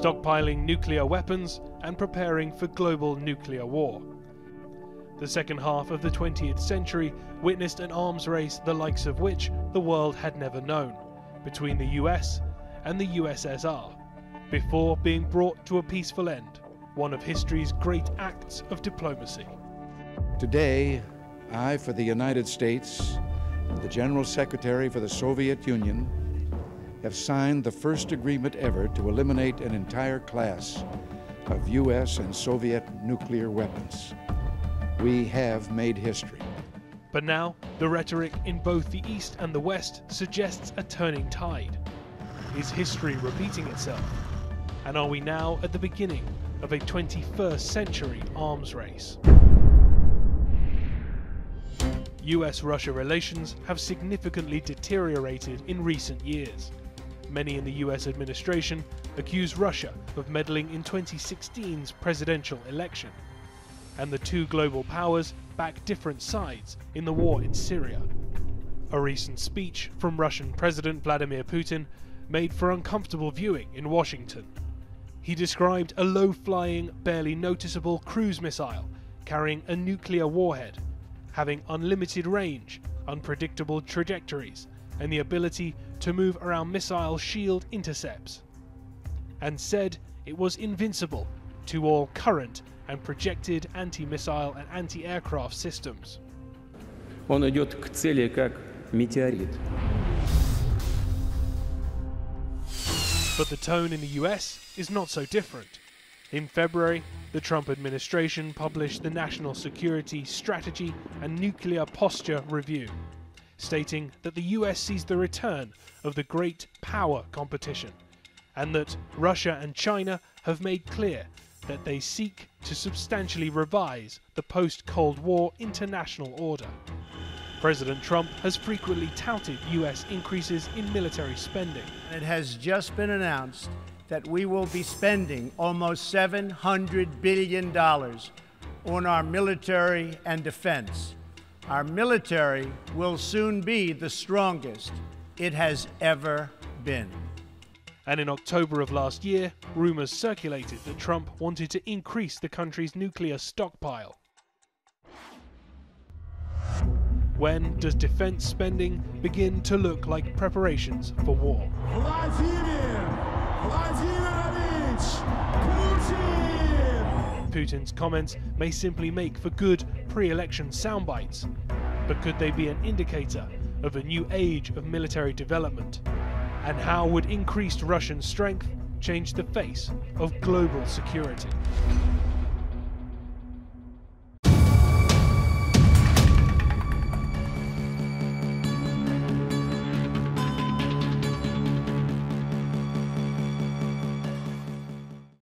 stockpiling nuclear weapons and preparing for global nuclear war. The second half of the 20th century witnessed an arms race the likes of which the world had never known, between the US and the USSR, before being brought to a peaceful end, one of history's great acts of diplomacy. Today, I, for the United States, and the General Secretary for the Soviet Union, have signed the first agreement ever to eliminate an entire class of US and Soviet nuclear weapons. We have made history. But now, the rhetoric in both the East and the West suggests a turning tide. Is history repeating itself? And are we now at the beginning of a 21st century arms race? US-Russia relations have significantly deteriorated in recent years. Many in the US administration accuse Russia of meddling in 2016's presidential election. And the two global powers back different sides in the war in Syria. A recent speech from Russian President Vladimir Putin made for uncomfortable viewing in Washington. He described a low-flying, barely noticeable cruise missile carrying a nuclear warhead, having unlimited range, unpredictable trajectories, and the ability to move around missile shield intercepts, and said it was invincible to all current and projected anti-missile and anti-aircraft systems. Он идет к цели как метеорит. But the tone in the US is not so different. In February, the Trump administration published the National Security Strategy and Nuclear Posture Review, stating that the US sees the return of the great power competition, and that Russia and China have made clear that they seek to substantially revise the post-Cold War international order. President Trump has frequently touted US increases in military spending. It has just been announced that we will be spending almost $700 billion on our military and defense. Our military will soon be the strongest it has ever been. And in October of last year, rumors circulated that Trump wanted to increase the country's nuclear stockpile. When does defense spending begin to look like preparations for war? Vladimir Putin! Putin's comments may simply make for good pre-election soundbites, but could they be an indicator of a new age of military development? And how would increased Russian strength change the face of global security?